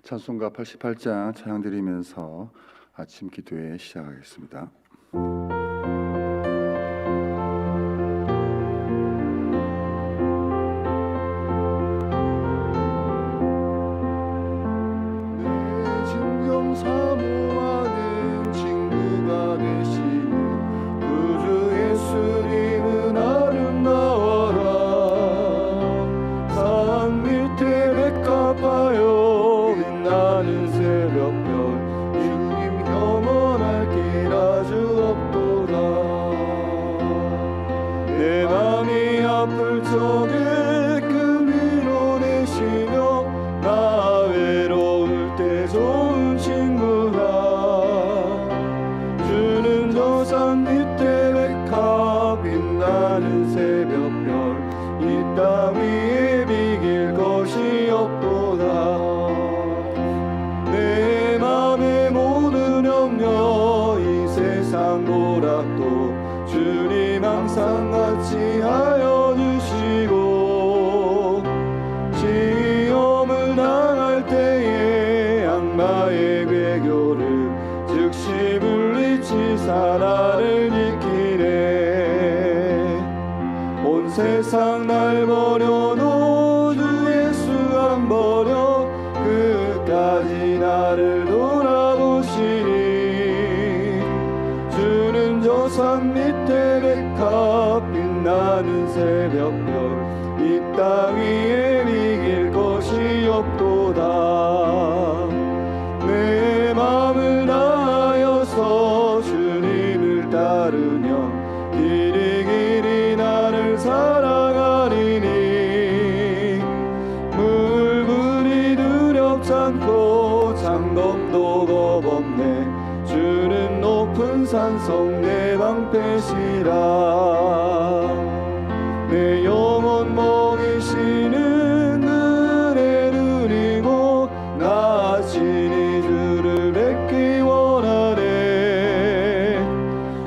찬송가 88장 찬양 드리면서 아침 기도회 시작하겠습니다. 세상 날 버려도 주 예수 안 버려 끝까지 나를 돌아보시니 주는 저 산 밑에 백합 빛나는 새벽별 이 땅 위에 비길 것이 없도다. 내 맘을 다하여서 주님을 따르면 길이 나를 사랑하리니 물불이 두렵지 않고 장검도 겁없네. 주는 높은 산성 내 방패시라. 내 영혼 먹이시는 은혜 눈이고 나 친히 주를 뵙기 원하네.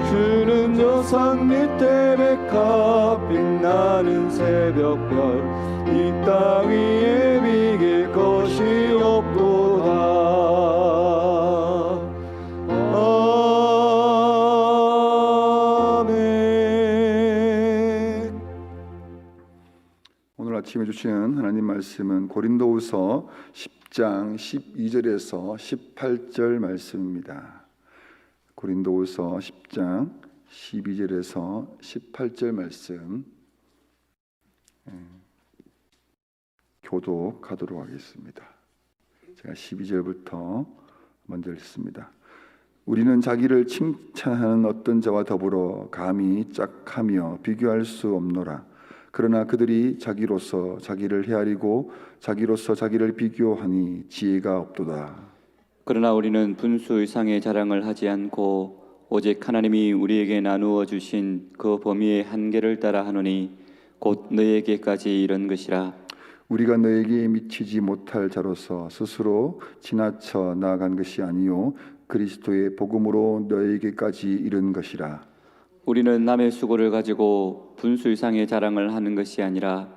주는 저 산 밑에 백합 빛나는 새벽별 이 땅 위에 비길 것이 없도다. 아멘. 오늘 아침에 주시는 하나님 말씀은 고린도후서 10장 12절에서 18절 말씀입니다. 고린도후서 10장 12절에서 18절 말씀 교독하도록 하겠습니다. 제가 12절부터 먼저 읽습니다. 우리는 자기를 칭찬하는 어떤 자와 더불어 감히 짝하며 비교할 수 없노라. 그러나 그들이 자기로서 자기를 헤아리고 자기로서 자기를 비교하니 지혜가 없도다. 그러나 우리는 분수 이상의 자랑을 하지 않고 오직 하나님이 우리에게 나누어 주신 그 범위의 한계를 따라 하노니 곧 너희에게까지 이른 것이라. 우리가 너에게 미치지 못할 자로서 스스로 지나쳐 나아간 것이 아니요 그리스도의 복음으로 너에게까지 이른 것이라. 우리는 남의 수고를 가지고 분수 이상의 자랑을 하는 것이 아니라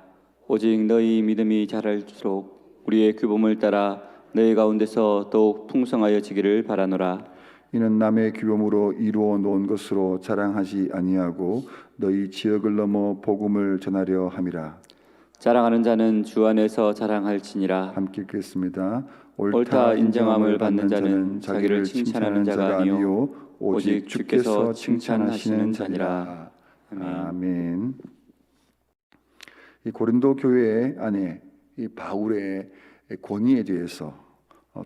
오직 너희 믿음이 자랄수록 우리의 규범을 따라 너희 가운데서 더욱 풍성하여지기를 바라노라. 이는 남의 규범으로 이루어 놓은 것으로 자랑하지 아니하고 너희 지역을 넘어 복음을 전하려 함이라. 자랑하는 자는 주 안에서 자랑할지니라. 함께 읽겠습니다. 옳다 인정함을 받는 자는 자기를 칭찬하는 자가 아니요 오직 주께서 칭찬하시는 자니라. 아멘. 이 고린도 교회 안에 이 바울의 권위에 대해서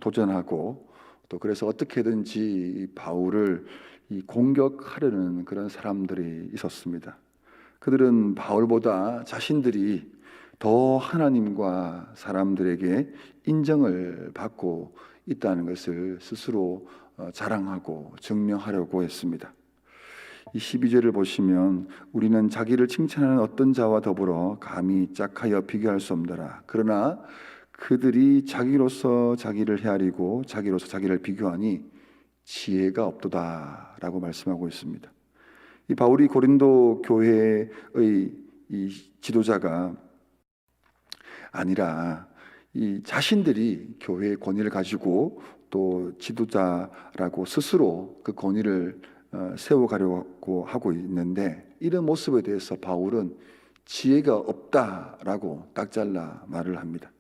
도전하고 또 그래서 어떻게든지 이 바울을 공격하려는 그런 사람들이 있었습니다. 그들은 바울보다 자신들이 더 하나님과 사람들에게 인정을 받고 있다는 것을 스스로 자랑하고 증명하려고 했습니다. 이 12절을 보시면 우리는 자기를 칭찬하는 어떤 자와 더불어 감히 짝하여 비교할 수 없더라. 그러나 그들이 자기로서 자기를 헤아리고 자기로서 자기를 비교하니 지혜가 없도다라고 말씀하고 있습니다. 이 바울이 고린도 교회의 이 지도자가 아니라 이 자신들이 교회의 권위를 가지고 또 지도자라고 스스로 그 권위를 세워가려고 하고 있는데, 이런 모습에 대해서 바울은 지혜가 없다라고 딱 잘라 말을 합니다.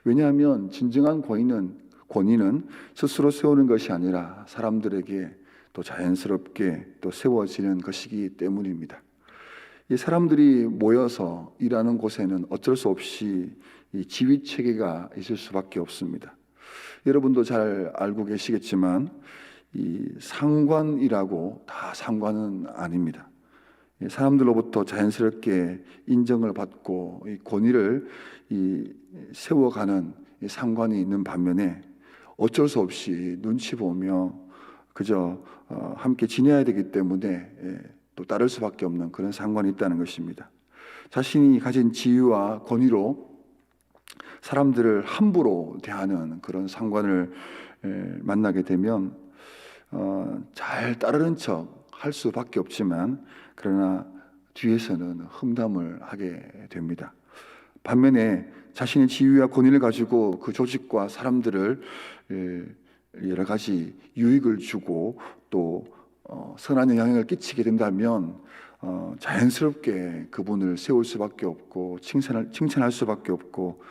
왜냐하면 진정한 권위는 스스로 세우는 것이 아니라 사람들에게 또 자연스럽게 또 세워지는 것이기 때문입니다. 이 사람들이 모여서 일하는 곳에는 어쩔 수 없이 이 지휘 체계가 있을 수밖에 없습니다. 여러분도 잘 알고 계시겠지만 이 상관이라고 다 상관은 아닙니다. 사람들로부터 자연스럽게 인정을 받고 이 권위를 세워가는 이 상관이 있는 반면에 어쩔 수 없이 눈치 보며 그저 함께 지내야 되기 때문에 또 따를 수밖에 없는 그런 상관이 있다는 것입니다. 자신이 가진 지위와 권위로 사람들을 함부로 대하는 그런 상관을 만나게 되면 잘 따르는 척 할 수밖에 없지만, 그러나 뒤에서는 험담을 하게 됩니다. 반면에 자신의 지위와 권위를 가지고 그 조직과 사람들을 여러 가지 유익을 주고 또 선한 영향을 끼치게 된다면 자연스럽게 그분을 세울 수밖에 없고 칭찬할 수밖에 없고,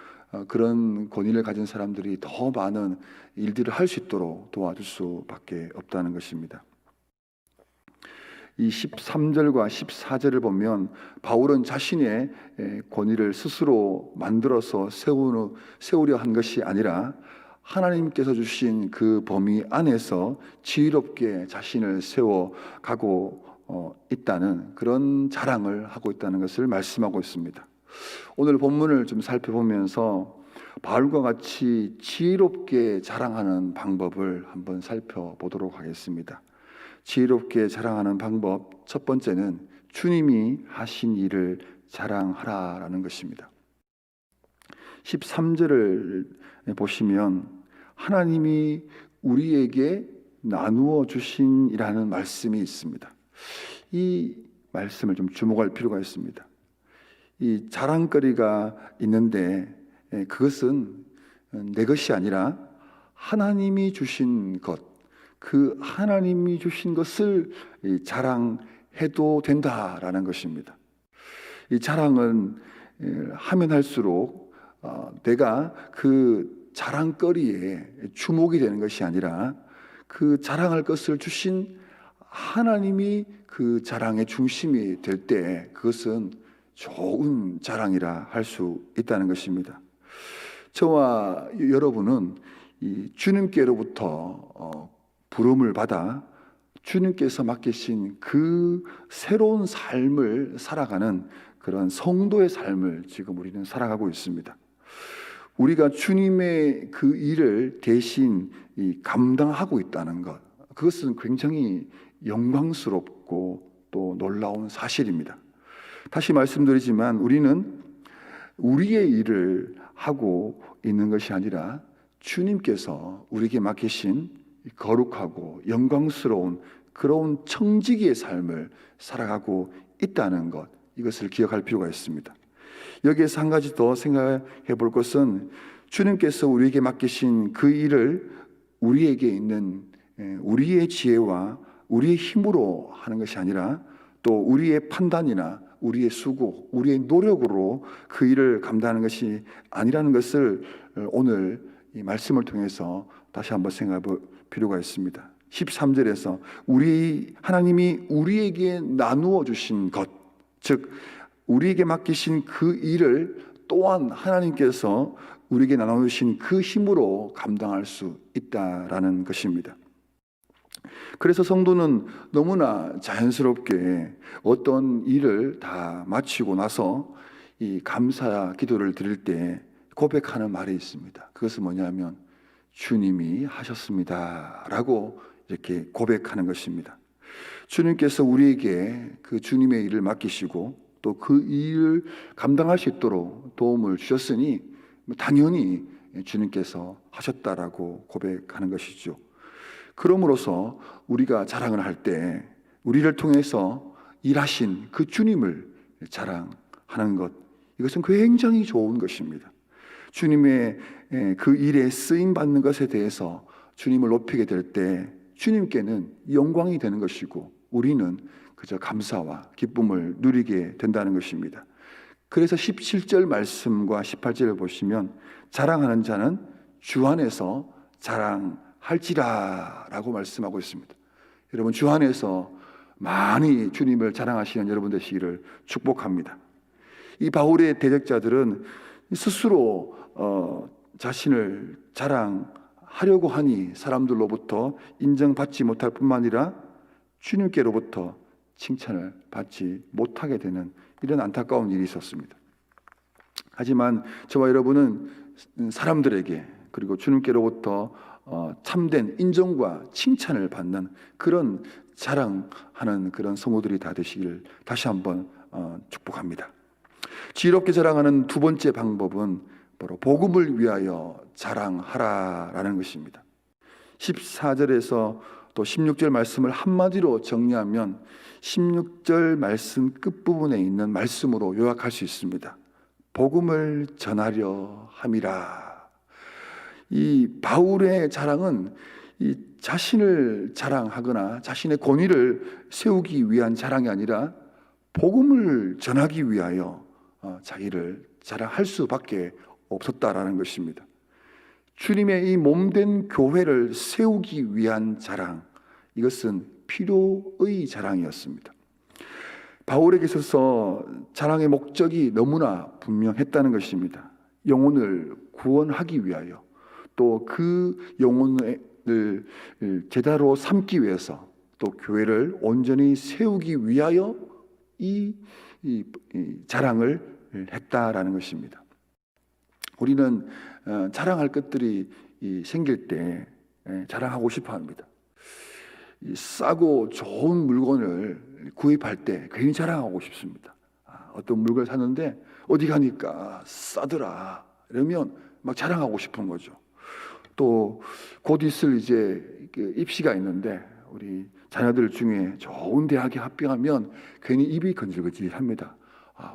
그런 권위를 가진 사람들이 더 많은 일들을 할 수 있도록 도와줄 수밖에 없다는 것입니다. 이 13절과 14절을 보면 바울은 자신의 권위를 스스로 만들어서 세우려 한 것이 아니라 하나님께서 주신 그 범위 안에서 지혜롭게 자신을 세워가고 있다는 그런 자랑을 하고 있다는 것을 말씀하고 있습니다. 오늘 본문을 좀 살펴보면서 바울과 같이 지혜롭게 자랑하는 방법을 한번 살펴보도록 하겠습니다. 지혜롭게 자랑하는 방법, 첫 번째는 주님이 하신 일을 자랑하라라는 것입니다. 13절을 보시면 하나님이 우리에게 나누어 주신이라는 말씀이 있습니다. 이 말씀을 좀 주목할 필요가 있습니다. 이 자랑거리가 있는데 그것은 내 것이 아니라 하나님이 주신 것, 그 하나님이 주신 것을 자랑해도 된다라는 것입니다. 이 자랑은 하면 할수록 내가 그 자랑거리에 주목이 되는 것이 아니라 그 자랑할 것을 주신 하나님이 그 자랑의 중심이 될 때 그것은 좋은 자랑이라 할 수 있다는 것입니다. 저와 여러분은 이 주님께로부터 부름을 받아 주님께서 맡기신 그 새로운 삶을 살아가는 그런 성도의 삶을 지금 우리는 살아가고 있습니다. 우리가 주님의 그 일을 대신 감당하고 있다는 것, 그것은 굉장히 영광스럽고 또 놀라운 사실입니다. 다시 말씀드리지만 우리는 우리의 일을 하고 있는 것이 아니라 주님께서 우리에게 맡기신 거룩하고 영광스러운 그런 청지기의 삶을 살아가고 있다는 것, 이것을 기억할 필요가 있습니다. 여기에서 한 가지 더 생각해 볼 것은 주님께서 우리에게 맡기신 그 일을 우리에게 있는 우리의 지혜와 우리의 힘으로 하는 것이 아니라 또 우리의 판단이나 우리의 수고, 우리의 노력으로 그 일을 감당하는 것이 아니라는 것을 오늘 이 말씀을 통해서 다시 한번 생각해 볼 필요가 있습니다. 13절에서 하나님이 우리에게 나누어 주신 것, 즉 우리에게 맡기신 그 일을 또한 하나님께서 우리에게 나누어 주신 그 힘으로 감당할 수 있다라는 것입니다. 그래서 성도는 너무나 자연스럽게 어떤 일을 다 마치고 나서 이 감사 기도를 드릴 때 고백하는 말이 있습니다. 그것은 뭐냐면 주님이 하셨습니다 라고 이렇게 고백하는 것입니다. 주님께서 우리에게 그 주님의 일을 맡기시고 또 그 일을 감당할 수 있도록 도움을 주셨으니 당연히 주님께서 하셨다라고 고백하는 것이죠. 그러므로서 우리가 자랑을 할 때 우리를 통해서 일하신 그 주님을 자랑하는 것, 이것은 굉장히 좋은 것입니다. 주님의 그 일에 쓰임 받는 것에 대해서 주님을 높이게 될 때 주님께는 영광이 되는 것이고 우리는 그저 감사와 기쁨을 누리게 된다는 것입니다. 그래서 17절 말씀과 18절을 보시면 자랑하는 자는 주 안에서 자랑할지라 라고 말씀하고 있습니다. 여러분, 주 안에서 많이 주님을 자랑하시는 여러분 되시기를 축복합니다. 이 바울의 대적자들은 스스로 자신을 자랑하려고 하니 사람들로부터 인정받지 못할 뿐만 아니라 주님께로부터 칭찬을 받지 못하게 되는 이런 안타까운 일이 있었습니다. 하지만 저와 여러분은 사람들에게 그리고 주님께로부터 참된 인정과 칭찬을 받는 그런 자랑하는 그런 성도들이 다 되시길 다시 한번 축복합니다. 지혜롭게 자랑하는 두 번째 방법은 바로 복음을 위하여 자랑하라라는 것입니다. 14절에서 또 16절 말씀을 한마디로 정리하면 16절 말씀 끝부분에 있는 말씀으로 요약할 수 있습니다. 복음을 전하려 함이라. 이 바울의 자랑은 이 자신을 자랑하거나 자신의 권위를 세우기 위한 자랑이 아니라 복음을 전하기 위하여 자기를 자랑할 수밖에 없었다라는 것입니다. 주님의 이 몸된 교회를 세우기 위한 자랑, 이것은 필요의 자랑이었습니다. 바울에게 있어서 자랑의 목적이 너무나 분명했다는 것입니다. 영혼을 구원하기 위하여 또 그 영혼을 제자로 삼기 위해서 또 교회를 온전히 세우기 위하여 이 자랑을 했다라는 것입니다. 우리는 자랑할 것들이 생길 때 자랑하고 싶어 합니다. 싸고 좋은 물건을 구입할 때 괜히 자랑하고 싶습니다. 어떤 물건을 샀는데 어디 가니까 싸더라 이러면 막 자랑하고 싶은 거죠. 또 곧 있을 이제 입시가 있는데 우리 자녀들 중에 좋은 대학에 합격하면 괜히 입이 건질건질합니다.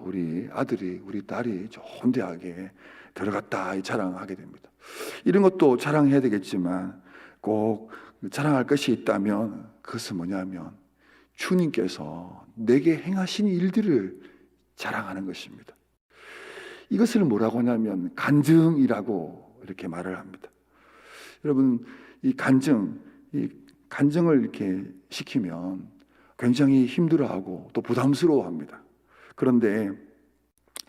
우리 아들이 우리 딸이 좋은 대학에 들어갔다 자랑하게 됩니다. 이런 것도 자랑해야 되겠지만 꼭 자랑할 것이 있다면 그것은 뭐냐면 주님께서 내게 행하신 일들을 자랑하는 것입니다. 이것을 뭐라고 하냐면 간증이라고 이렇게 말을 합니다. 여러분, 이 간증을 이렇게 시키면 굉장히 힘들어하고 또 부담스러워합니다. 그런데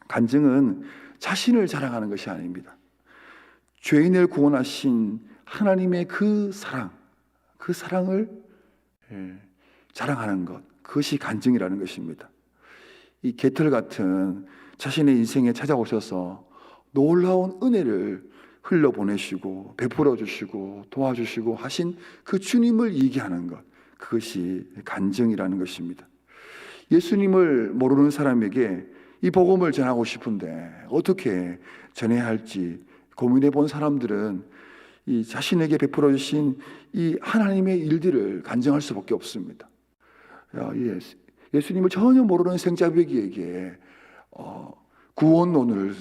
간증은 자신을 자랑하는 것이 아닙니다. 죄인을 구원하신 하나님의 그 사랑을 자랑하는 것, 그것이 간증이라는 것입니다. 이 개털 같은 자신의 인생에 찾아오셔서 놀라운 은혜를 흘려보내시고 베풀어 주시고 도와주시고 하신 그 주님을 얘기하는 것, 그것이 간증이라는 것입니다. 예수님을 모르는 사람에게 이 복음을 전하고 싶은데 어떻게 전해야 할지 고민해 본 사람들은 이 자신에게 베풀어 주신 이 하나님의 일들을 간증할 수밖에 없습니다. 예수님을 전혀 모르는 생자배기에게 구원론을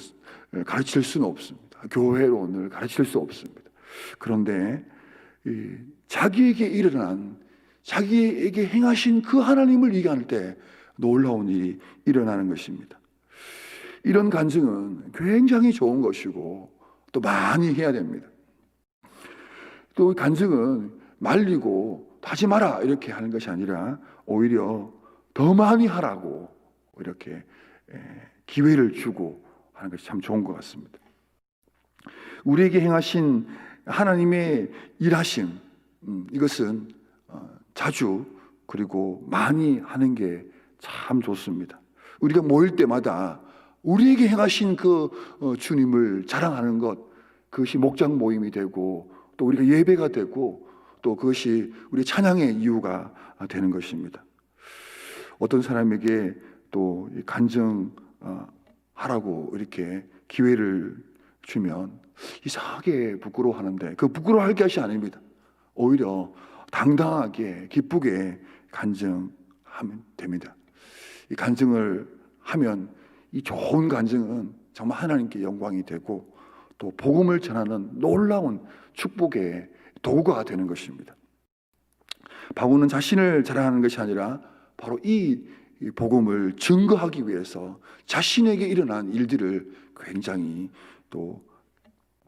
가르칠 수는 없습니다. 교회론을 가르칠 수 없습니다. 그런데 자기에게 일어난, 자기에게 행하신 그 하나님을 얘기할 때 놀라운 일이 일어나는 것입니다. 이런 간증은 굉장히 좋은 것이고 또 많이 해야 됩니다. 또 간증은 말리고 하지 마라 이렇게 하는 것이 아니라 오히려 더 많이 하라고 이렇게 기회를 주고 하는 것이 참 좋은 것 같습니다. 우리에게 행하신 하나님의 일하심, 이것은 자주 그리고 많이 하는 게 참 좋습니다. 우리가 모일 때마다 우리에게 행하신 그 주님을 자랑하는 것, 그것이 목장 모임이 되고 또 우리가 예배가 되고 또 그것이 우리 찬양의 이유가 되는 것입니다. 어떤 사람에게 또 간증하라고 이렇게 기회를 주면 이상하게 부끄러워하는데 그 부끄러워할 것이 아닙니다. 오히려 당당하게 기쁘게 간증하면 됩니다. 이 간증을 하면 이 좋은 간증은 정말 하나님께 영광이 되고 또 복음을 전하는 놀라운 축복의 도구가 되는 것입니다. 바울은 자신을 자랑하는 것이 아니라 바로 이 복음을 증거하기 위해서 자신에게 일어난 일들을 굉장히 또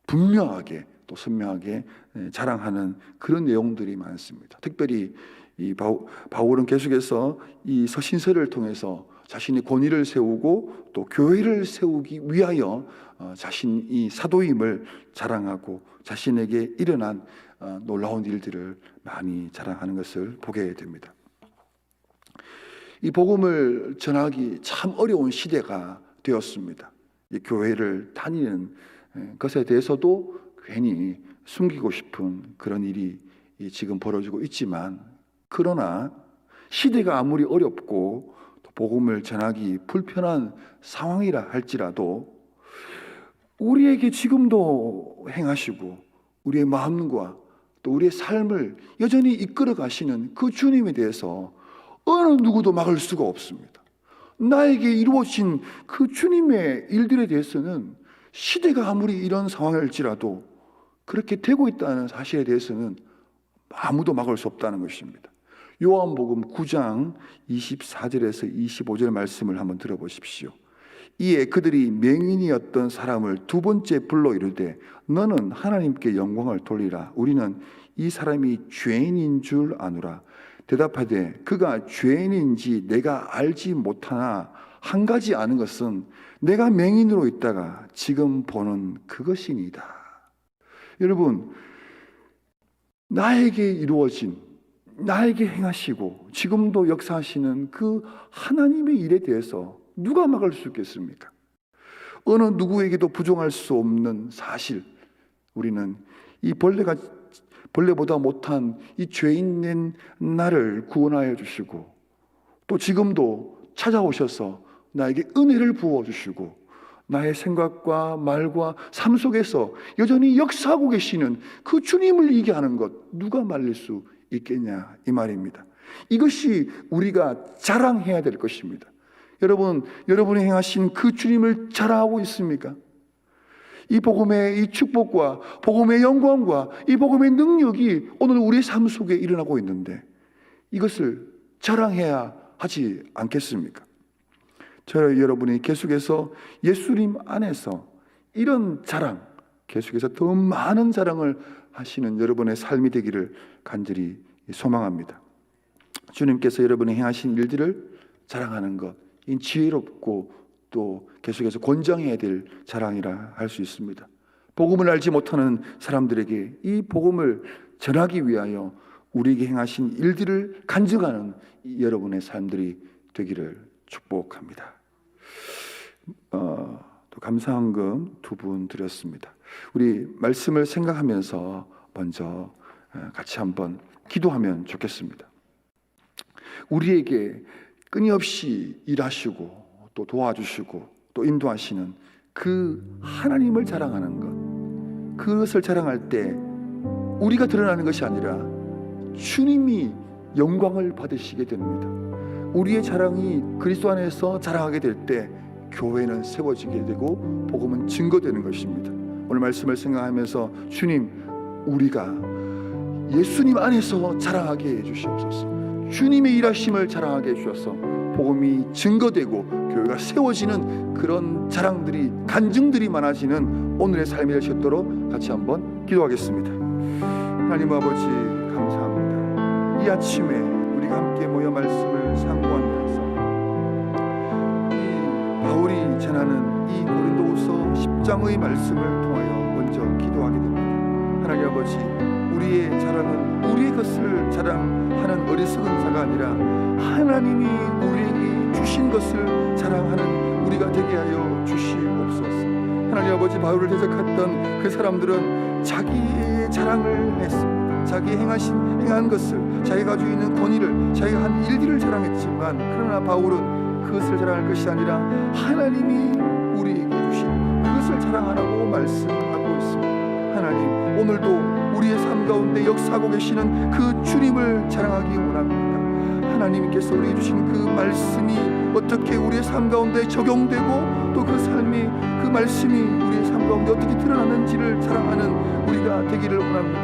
분명하게 또 선명하게 자랑하는 그런 내용들이 많습니다. 특별히 이 바울은 계속해서 이 서신서를 통해서 자신의 권위를 세우고 또 교회를 세우기 위하여 자신이 사도임을 자랑하고 자신에게 일어난 놀라운 일들을 많이 자랑하는 것을 보게 됩니다. 이 복음을 전하기 참 어려운 시대가 되었습니다. 이 교회를 다니는 것에 대해서도 괜히 숨기고 싶은 그런 일이 지금 벌어지고 있지만, 그러나 시대가 아무리 어렵고 복음을 전하기 불편한 상황이라 할지라도 우리에게 지금도 행하시고 우리의 마음과 또 우리의 삶을 여전히 이끌어 가시는 그 주님에 대해서 어느 누구도 막을 수가 없습니다. 나에게 이루어진 그 주님의 일들에 대해서는 시대가 아무리 이런 상황일지라도 그렇게 되고 있다는 사실에 대해서는 아무도 막을 수 없다는 것입니다. 요한복음 9장 24절에서 25절 말씀을 한번 들어보십시오. 이에 그들이 맹인이었던 사람을 두 번째 불러 이르되 너는 하나님께 영광을 돌리라. 우리는 이 사람이 죄인인 줄 아노라. 대답하되 그가 죄인인지 내가 알지 못하나 한 가지 아는 것은 내가 맹인으로 있다가 지금 보는 그것이니이다. 여러분, 나에게 이루어진, 나에게 행하시고 지금도 역사하시는 그 하나님의 일에 대해서 누가 막을 수 있겠습니까? 어느 누구에게도 부정할 수 없는 사실, 우리는 이 벌레보다 못한 이 죄인된 나를 구원하여 주시고 또 지금도 찾아오셔서 나에게 은혜를 부어주시고 나의 생각과 말과 삶 속에서 여전히 역사하고 계시는 그 주님을 얘기하는 것 누가 말릴 수 있겠냐 이 말입니다. 이것이 우리가 자랑해야 될 것입니다. 여러분, 여러분이 행하신 그 주님을 자랑하고 있습니까? 이 복음의 이 축복과 복음의 영광과 이 복음의 능력이 오늘 우리의 삶 속에 일어나고 있는데 이것을 자랑해야 하지 않겠습니까? 여러분이 계속해서 예수님 안에서 이런 자랑, 계속해서 더 많은 자랑을 하시는 여러분의 삶이 되기를 간절히 소망합니다. 주님께서 여러분이 행하신 일들을 자랑하는 것, 이 지혜롭고 또 계속해서 권장해야 될 자랑이라 할 수 있습니다. 복음을 알지 못하는 사람들에게 이 복음을 전하기 위하여 우리에게 행하신 일들을 간증하는 여러분의 삶들이 되기를 축복합니다. 또 감사헌금 2분 드렸습니다. 우리 말씀을 생각하면서 먼저 같이 한번 기도하면 좋겠습니다. 우리에게 끊임없이 일하시고 또 도와주시고 또 인도하시는 그 하나님을 자랑하는 것, 그것을 자랑할 때 우리가 드러나는 것이 아니라 주님이 영광을 받으시게 됩니다. 우리의 자랑이 그리스도 안에서 자랑하게 될 때 교회는 세워지게 되고 복음은 증거되는 것입니다. 오늘 말씀을 생각하면서 주님, 우리가 예수님 안에서 자랑하게 해주시옵소서. 주님의 일하심을 자랑하게 해주셔서 복음이 증거되고 교회가 세워지는 그런 자랑들이, 간증들이 많아지는 오늘의 삶이 될 수 있도록 같이 한번 기도하겠습니다. 하나님 아버지 감사합니다. 이 아침에 우리가 함께 모여 말씀을 상고하면서 이 바울이 전하는 이 고린도후서 10장의 말씀을 통하여 먼저 기도하게 됩니다. 하나님 아버지, 우리의 자랑은 우리의 것을 자랑하는 어리석은 자가 아니라 하나님이 우리에게 주신 것을 자랑하는 우리가 되게 하여 주시옵소서. 하나님 아버지, 바울을 대적했던 그 사람들은 자기의 자랑을 했습니다. 자기 행한 것을, 자기가 가지고 있는 권위를, 자기가 한 일들을 자랑했지만, 그러나 바울은 그것을 자랑할 것이 아니라 하나님이 우리에게 주신 그것을 자랑하라고 말씀하고 있습니다. 하나님, 오늘도 우리의 삶 가운데 역사하고 계시는 그 주님을 자랑하기 원합니다. 하나님께서 우리에게 주신 그 말씀이 어떻게 우리의 삶 가운데 적용되고 또 그 삶이 그 말씀이 우리의 삶 가운데 어떻게 드러나는지를 사랑하는 우리가 되기를 원합니다.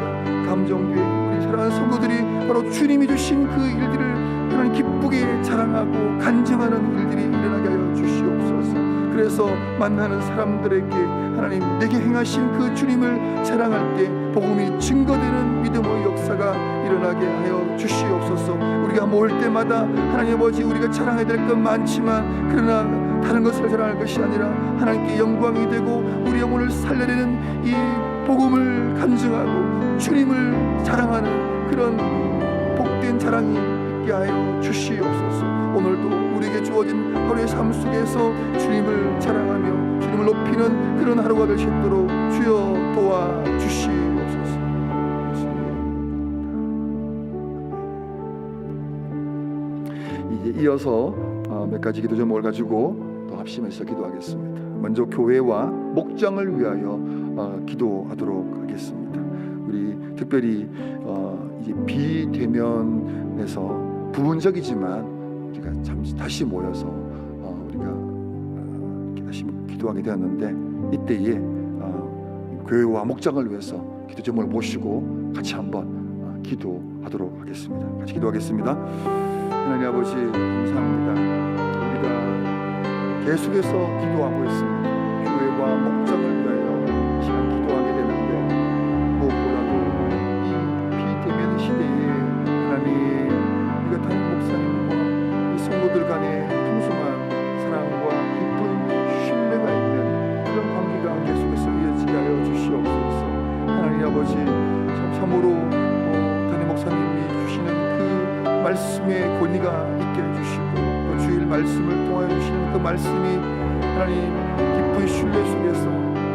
감정교회 우리 사랑하는 성도들이 바로 주님이 주신 그 일들을 하나님 기쁘게 자랑하고 간증하는 일들이 일어나게 하여 주시옵소서. 그래서 만나는 사람들에게 하나님 내게 행하신 그 주님을 자랑할 때 복음이 증거되는 믿음의 역사가 일어나게 하여 주시옵소서. 우리가 모일 때마다 하나님 아버지 우리가 자랑해야 될 건 많지만 그러나 다른 것을 자랑할 것이 아니라 하나님께 영광이 되고 우리 영혼을 살려내는 이 복음을 간증하고 주님을 자랑하는 그런 복된 자랑이 있게 하여 주시옵소서. 오늘도 우리에게 주어진 하루의 삶 속에서 주님을 자랑하며 주님을 높이는 그런 하루가 될 수 있도록 주여 도와주시옵소서. 이제 이어서 몇 가지 기도 제목을 가지고 또 합심해서 기도하겠습니다. 먼저 교회와 목장을 위하여 기도하도록 하겠습니다. 우리 특별히 이제 비대면에서 부분적이지만 우리가 잠시 다시 모여서 우리가 이렇게 다시 기도하게 되었는데 이때에 교회와 목장을 위해서 기도 제목을 모시고 같이 한번 기도하도록 하겠습니다. 같이 기도하겠습니다. 하나님 아버지 감사합니다. 우리가 계속해서 기도하고 있습니다. 교회와 목장을 위하여 시간 기도하게 되는데 무엇보다도 이 비대면 시대에 하나님 우리가 담임 목사님과 이 성도들 간의 풍성한 사랑과 깊은 신뢰가 있는 그런 관계가 계속해서 이어지게 하여 주시옵소서. 하나님 아버지 참으로 담임 목사님이 주시는 그 말씀의 권위가 있게 해주시고 또 주일 말씀을 통하여 주시는 그 말씀이 하나님 깊은 신뢰 속에서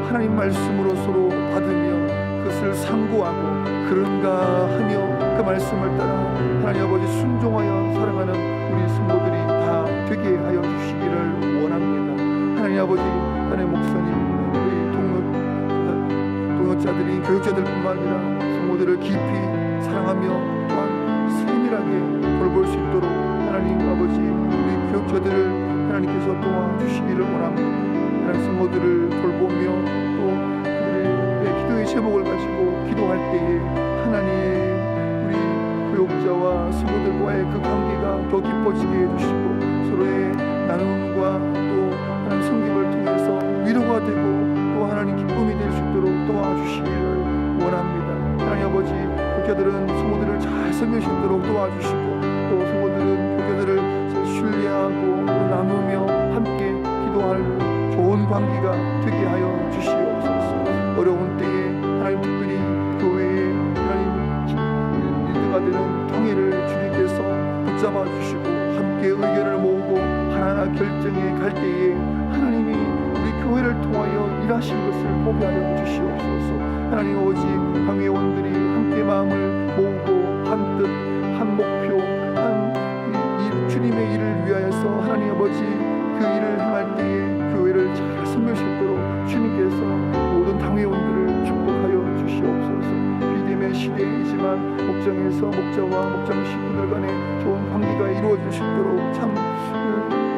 하나님 말씀으로 서로 받으며 그것을 상고하고 그런가 하며 그 말씀을 따라 하나님 아버지 순종하여 살아가는 우리 성도들이 다 되게 하여 주시기를 원합니다. 하나님 아버지 하나님 목사님 우리 동역자들이 교육자들뿐만 아니라 성도들을 깊이 사랑하며 또한 세밀하게 돌볼 수 있도록 하나님 아버지 우리 교육자들을 하나님께서 도와주시기를 원합니다. 하나님 성도들을 돌보며 또 그들의 기도의 제목을 가지고 기도할 때에 하나님 우리 교육자와 성도들과의 그 관계가 더 깊어지게 해주시고 서로의 나눔과 또 하나님 섬김을 통해서 위로가 되고 또 하나님 기쁨이 될 수 있도록 도와주시기를 원합니다. 하나님 아버지 교육자들은 성도들을 잘 섬길 수 있도록 도와주시고 또 성도들은 교육자들을 신뢰하고 나누며 함께 기도할 좋은 관계가 되게 하여 주시옵소서. 어려운 때에 하나님 특별히 교회에 하나님 리더가 되는 통일을 주님께서 붙잡아 주시고 함께 의견을 모으고 하나하나 결정해 갈 때에 하나님이 우리 교회를 통하여 일하신 것을 보게 하여 주시옵소서. 하나님 아버지 강회원들이 함께 마음을 모으고 한 뜻, 한 목표, 주님의 일을 위하여서 하나님 아버지 그 일을 행할 때에 교회를 잘 섬길 수 있도록 주님께서 모든 당회원들을 축복하여 주시옵소서. 비대면 시대이지만 목장에서 목자와 목장 식구들 간의 좋은 관계가 이루어질 수 있도록 참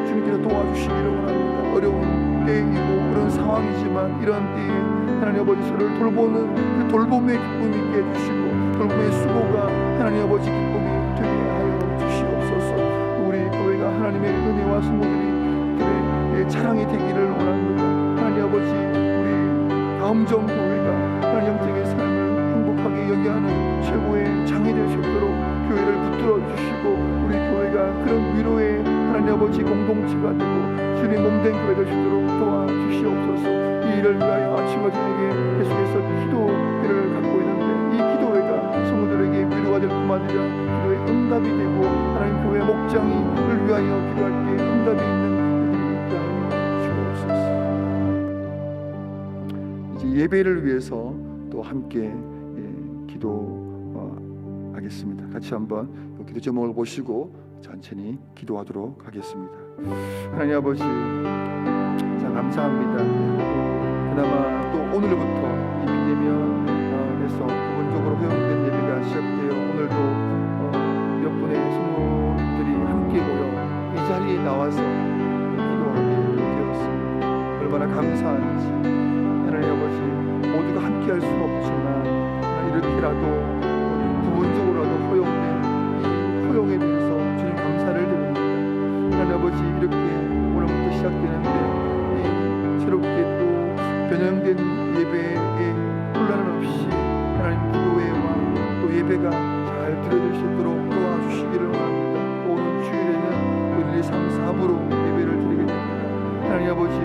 주님께서 도와주시기를 원합니다. 어려운 때이고 그런 상황이지만 이런 때에 하나님 아버지 서로를 돌보는 그 돌봄의 기쁨이 있게 해주시고 돌봄의 수고가 하나님 아버지 기쁨이 되게 하여 주시옵소서. 하나님의 은혜와 성도들이 자랑이 되기를 원합니다. 하나님 아버지 우리 다음점 교회가 하나님 영적의 삶을 행복하게 여기하는 최고의 장이 될 수 있도록 교회를 붙들어 주시고 우리 교회가 그런 위로의 하나님 아버지 공동체가 되고 주님 몸된 교회 될 수 있도록 도와주시옵소서. 이 일을 위하여 아침과 저녁에 계속해서 기도회를 갖고 있는데 이 기도회가 성도들에게 위로가 될 뿐만 아니라 기도의 응답이 되고 하나님 교회 목장을 위하여 기도할 때 응답이 있는 일들이 있게 하여 주옵소서. 이제 예배를 위해서 또 함께 기도하겠습니다. 같이 한번 기도 제목을 보시고 천천히 기도하도록 하겠습니다. 하나님 아버지 참 감사합니다. 그나마 또 오늘부터 이 비대면에서 부분적으로 회원된 예배가 시작되어 오늘도 몇 분의 성도들이 함께 모여 이 자리에 나와서 이렇게라도 부분적으로라도 허용된 이 허용에 대해서 주님 감사를 드립니다. 하나님 아버지, 이렇게 오늘부터 시작되는데 이 새롭게 또 변형된 예배에 혼란 없이 하나님 기도회와 또 예배가 잘 드려질 수 있도록 도와주시기를 원합니다. 또 오늘 주일에는 1, 2, 3, 4부로 예배를 드리게 됩니다. 하나님 아버지,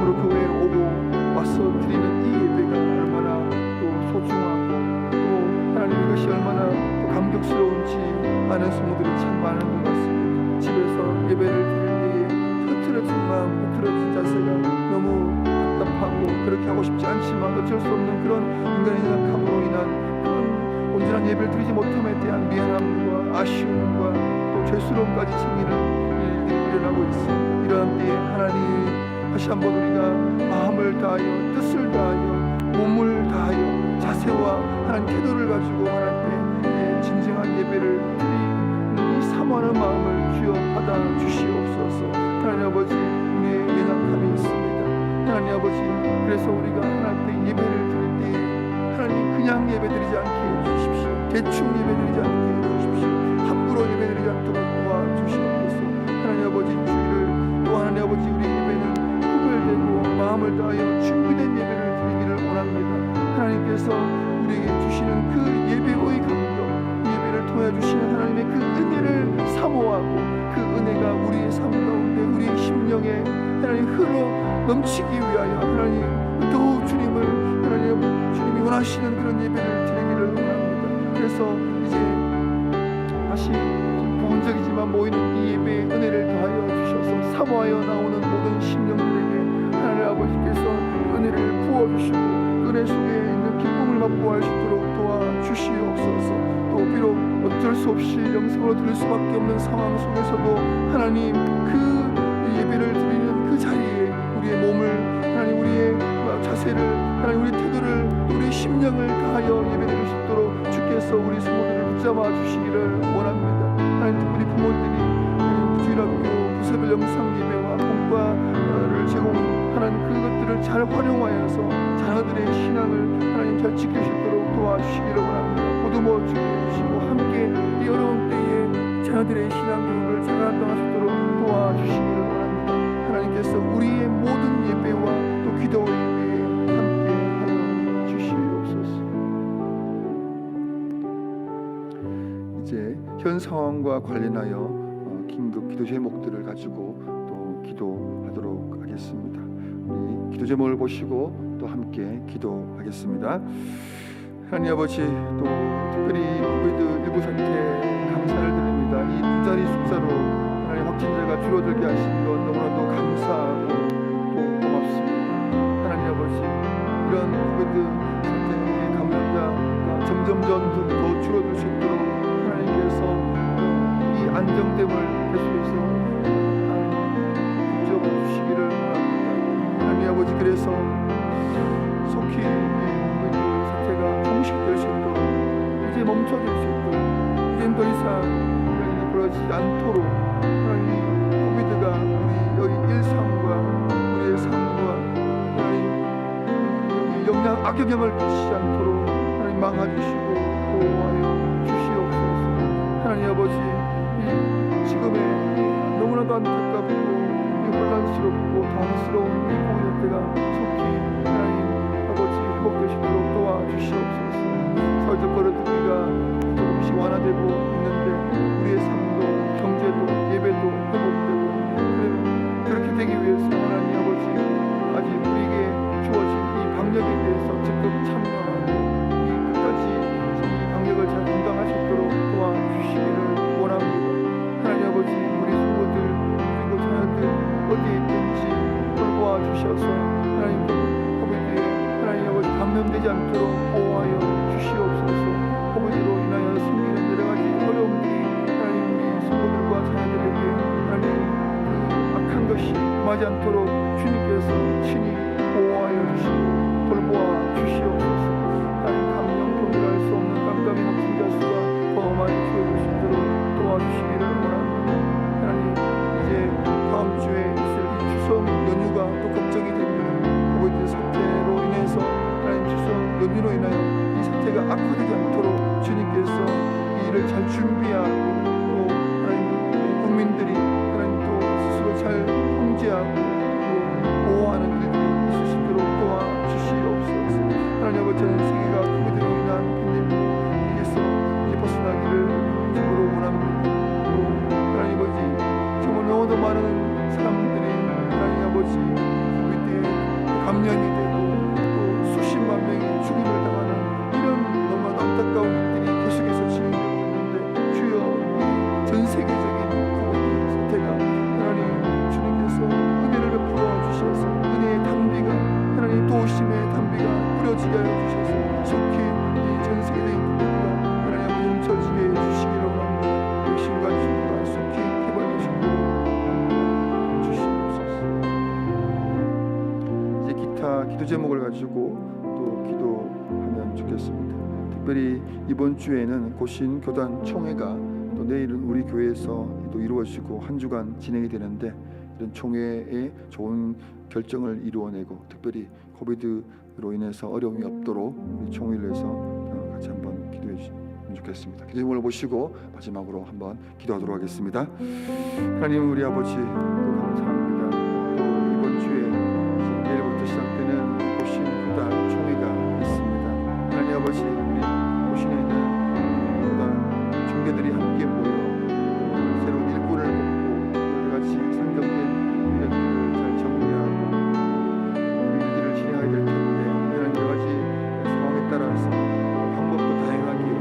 우리 교회에 오고 와서 드리는 이 예배가 얼마나 또 소중하고 또 하나님 이것이 얼마나 또 감격스러운지 아는 성도들이 참 많은 것 같습니다. 집에서 예배를 드릴 때에 흐트러진 마음, 흐트러진 자세가 너무 답답하고 그렇게 하고 싶지 않지만 어쩔 수 없는 그런 인간의 약함으로 인한 그런 온전한 예배를 드리지 못함에 대한 미안함과 아쉬움과 또 죄스러움까지 챙기는 일들이 일어나고 있습니다. 이러한 때에 하나님 다시 한번 우리가 마음을 다하여 뜻을 다하여 몸을 다하여 자세와 하나님 태도를 가지고 하나님께 진정한 예배를 드리는 이 사모하는 마음을 주여 받아 주시옵소서. 하나님 아버지, 우리의 연약함이 있습니다. 하나님 아버지, 그래서 우리가 하나님께 예배를 드릴 때에 하나님 그냥 예배드리지 않게 해주십시오. 대충 예배드리지 않게 해주십시오. 함부로 예배드리지 않도록 도와주시옵소서. 하나님 아버지, 주일을 또 하나님 아버지, 우리 예배는 구별되고 마음을 다하여 준비된 예배를 드리기를 원합니다. 하나님께서 우리에게 주시는 그 예배의 감격, 예배를 통해 주시는 하나님의 그 은혜를 사모하고 그 은혜가 우리의 삶 가운데 우리의 심령에 하나님 흘러 넘치기 위하여 하나님 더욱 주님을 하나님 주님이 원하시는 그런 예배를 드리기를 원합니다. 그래서 이제 다시 부분적이지만 모이는 이 예배의 은혜를 더하여 주셔서 사모하여 나오는 모든 심령들에게 하나님 아버지께서 은혜를 부어주시고 은혜 속에 있는 기쁨을 맛보할 수 있도록 도와주시옵소서. 또 비록 어쩔 수 없이 영상으로 들을 수밖에 없는 상황 속에서도 하나님 그 예배를 드리는 그 자리에 우리의 몸을 하나님 우리의 자세를 하나님 우리 태도를 우리 심령을 다하여 예배드릴 수 있도록 주께서 우리 성도들을 붙잡아 주시기를 원합니다. 하나님 특별히 부모들이 주일학교 부서별 영상 예배와 공과를 제공하는 그것들을 잘 활용하여서 자녀들의 신앙을 하나님 잘 지킬 수 있도록 도와주시기를 원합니다. 보듬어 주게 해주시고 함께 이 어려운 때에 자녀들의 신앙 교육을 잘 감당할 수 있도록 도와주시기를 원합니다. 하나님께서 우리의 모든 예배와 또 기도 예배에 함께 하여 주시옵소서. 이제 현 상황과 관련하여 긴급 기도 제목들을 가지고 또 기도하도록 하겠습니다. 우리 기도 제목을 보시고 또 함께 기도하겠습니다. 하나님 아버지, 또 특별히 코비드19 사태 감사를 드립니다. 이 두 자리 숫자로 하나님 확진자가 줄어들게 하신 것 너무나도 감사하고 또 고맙습니다. 하나님 아버지, 이런 코비드 사태의 감염자가 점점점 더 줄어들 수 있도록 하나님께서 이 안정됨을 계속해서 붙잡아 주시기를 바랍니다. 하나님 아버지, 그래서 속히 코비드 사태가 종식될 수 있도록 이제 멈춰질 수 있도록 이젠 더 이상 벌어지지 않도록 하나님 코비드가 우리 일상과 우리의 삶과 하나님 영향 악영향을 끼치지 않도록 하나님 막아주시고 보호하여 주시옵소서. 하나님 아버지, 이 지금의 너무나도 안타깝고 혼란스럽고 당황스러운 이 코비드 때가 속히 하나님 아버지 회복될 수 있도록 도와주시옵소서. 사회적 거리두기가 조금씩 완화되고 있는데 우리의 삶도 경제도 예배도 회복되고 그렇게 되기 위해서 하나님 아버지 아직 우리에게 주어진 이 방역에 대해서 적극 참여하고 이 끝까지 이 방역을 잘 감당할 수 있도록 도와주시기를 원합니다. 하나님 아버지, 우리 성도들 그리고 자녀들 어디에 있든지 돌보아 주셔서 하나님 코비드에 하나님 아버지 감염되지 않도록 보호하여 주시옵소서. 코비드로 인하여 생기는 여러 가지 어려움들이 하나님 우리 성도들과 자녀들에게 하나님 그 악한 것이 임하지 않도록 주님께서 친히 보호하여 주시고 돌보아 주시옵소서. 하나님 감염 통일할 수 없는 깜깜이 확진자 수가 더 많이 줄어들 수 있도록 도와주시기를 원합니다. 하나님, 이제 다음 주에 있을 이 추석 연휴가 또 걱정이 됩니다. 코비드 사태로 인해서 하나님 추석 연휴로 인하여 이 이 사태가 악화되지 않도록 주님께서 이 일을 잘 준비하고 또 하나님 또 국민들이 하나님 또 스스로 잘 통제하고 또 보호하는 일들이 있을 수 있도록 도와주시옵소서. 하나님 아버지, 전 세계가 코비드로 인한 팬데믹에서 이제 벗어나기를 주로 원합니다. 또 하나님 아버지, 정말 너무도 많은 사람들이 하나님 아버지 코비드에 감염이 되고 또 수십만 명이 죽음을 당하는 이런 너무나 안타까운 일들이 계속해서 진행되고 있는데, 주여 이 전 세계적인 코비드 사태가 하나님 주님께서 은혜를 베풀어 주셔서 은혜의 담비가 하나님 도우심의 담비가 뿌려지게 하여 주셔서 속히 이 전 세계적인 코비드가 하나님 아버지 멈춰지게 해주시기를 원합니다. 백신과 주가 속히 개발되시도록 주시옵소서. 이제 기타 기도 제목을 가지고 또 기도하면 좋겠습니다. 특별히 이번 주에는 고신 교단 총회가 또 내일은 우리 교회에서 또 이루어지고 한 주간 진행이 되는데, 이런 총회에 좋은 결정을 이루어내고 특별히 코비드로 인해서 어려움이 없도록 우리 총회를 위해서 같이 한번 기도해 주시면 좋겠습니다. 기도 제목을 보시고 마지막으로 한번 기도하도록 하겠습니다. 하나님, 우리 아버지, 또 감사합니다. 또 이번 주에 내일부터 시작되는 고신 교단 총회가 있습니다. 하나님 아버지, 우리 고신에 있는 교단 총회들이 함께 모여 새로운 일꾼을 뽑고 우리같이 상정된 일들을 잘 정리하고 일들을 진행하게 될 텐데, 하나님 여러 가지 상황에 따라서 방법도 다양하기에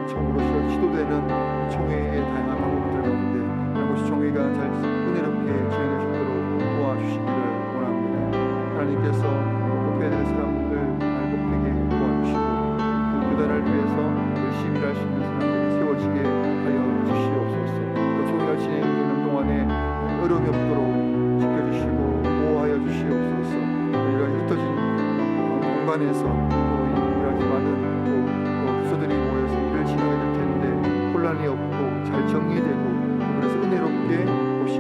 총으로서 시도되는 총회의 다양한 방법들 가운데 하나님 총회가 잘 은혜롭게 진행될 수 있도록 도와주시기를 원합니다. 하나님께서 뽑혀야 될 사람들을 잘 뽑히게 도와주시고 그 교단을 위해서 열심히 일할 수 있는 사람들이 세워지게 하여 주시옵소서. 또 총회가 진행되는 동안에 어려움이 없도록 지켜주시고 보호하여 주시옵소서. 우리가 흩어진 공간에서 또 이렇게 많은 또 부서들이 모여서 일을 진행해야 될 텐데 혼란이 없고 잘 정리되고, 그래서 은혜롭게 오신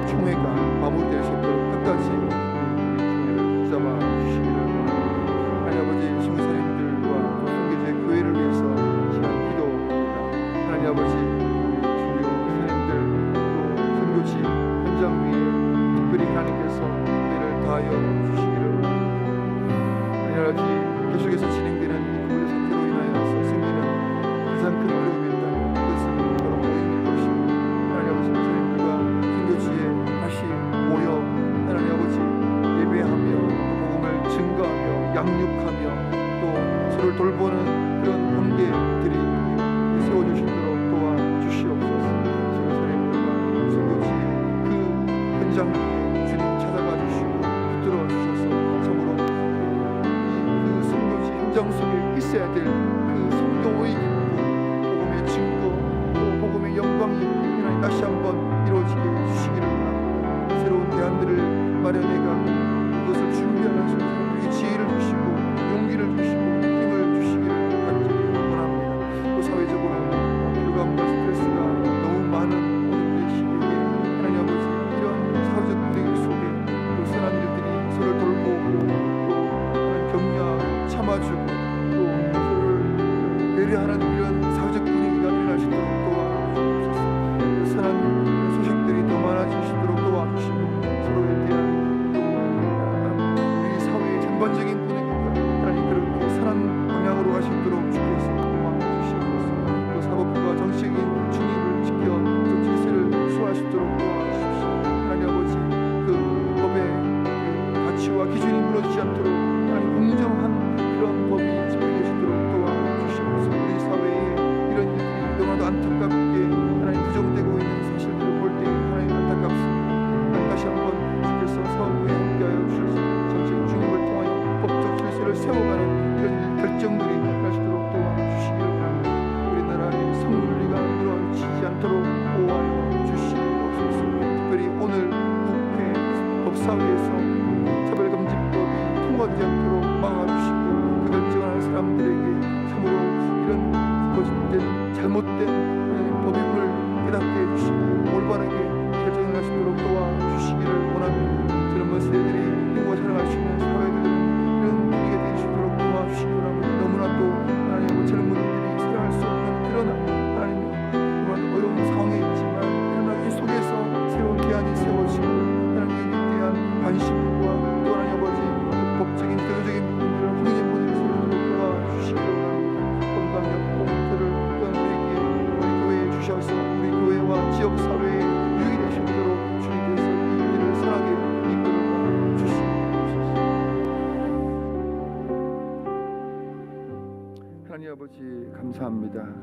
총회가 마무리될 수 있도록 끝까지 우리 총회를 붙잡아 주시기를 원합니다. 하나님 아버지, 성교사님들과 또 성교제 교회를 위해서 시간 기도합니다. 하나님 아버지, 주요 사님들 또 선교지 현장 위에 특별히 하나님께서 은혜를 다하여 주시기를 원합니다. 하나님 아버지, 계속해서 진행되는 이 코비드 사태로 인하여서 생기는 가장 큰 어려움이 있다면 그것은 바로 모임일 것이고, 하나님 아버지, 선교사님들과 선교지에 다시 모여 하나님 아버지 예배하며 또 복음을 증거하며 양육하며 또 서로를 돌보는 그런 관계들이 세워주시도록 도와주시옵소서. 선교사님들과 선교지 그 현장 위에 주님 찾아가 주시고 붙들어 주셔서 참으로 그 선교지 현장 속에 있어야 될 그 성도의 기쁨, 복음의 증거, 또 복음의 영광이 하나님 다시 한번 이루어지게 해주시기를 원합니다. 새로운 대안들을 마련해가고 그것을 준비하는 선생님에게 지혜를 주시고 용기를 주시고 힘을 주시기를 원합니다. 또 사회적으로 불감과 스트레스가 너무 많은 오늘의 시대에 하나님 아버지, 이런 사회적 분위기 속에 또 선한 일들이 서로를 돌보고 또 하나님 격려하고 참아주고 또 서로를 배려하는 이런 사회적 분위기가 일어날 수 있도록 도와주옵소서. 선한 소식들이 더 많아지시도록 도와주시고 서로에 대한 우리 사회의 전반적인 분위기가 하나님 그렇게 선한 방향으로 가시도록 주께서 도와주시옵소서. 또 사법부가 정치적인 중립을 지켜 또 질서를 수호할 수 있도록 도와주십시오. 하나님 아버지, 그 법의 그 가치와 기준이 무너지지 않도록 하나님 공정한 그런 법이 집행될 수 있도록 도와주시옵소서. 우리 사회에 이런 일들이 너무나도 안타깝게 하나님 부정되고 있는 사실들을 볼 때 하나님 안타깝습니다. 다시 한번 주께서 사업부에 함께하여 주셔서 정치적 중립을 통하여 법적 질서를 세워가는 이런 결정들이 날 수 있도록 도와주시기를 바랍니다. 우리나라의 성윤리가 무너지지 않도록 보호하여 주시옵소서. 특별히 오늘 국회 법사위에서 차별금지법이 통과되지 않도록 막아주시고 그 결정을 하는 사람들에게 참으로 이런 거짓된 잘못된 법임을 깨닫게 해주시고 올바르게 결정을 할 수 있도록 도와주시기를 원합니다. 젊은 세대들이 행복을 살아갈 수 있는 사회들은 이런 분위기가 될 수 있도록 도와주시기 바랍니다. 너무나 또 세워지고 하나님에 대한 관심과 또 하나님 아버지 법적인 제도적인 부분들을 하나님 모델에서 도와주시기 원합니다. 건강력 공터를 또한 우리 교회에 주셔서 우리 교회와 지역 사회에 유익이 되시도록 주님께서 이 일을 선하게 이끌어 주시옵소서. 하나님 아버지 감사합니다.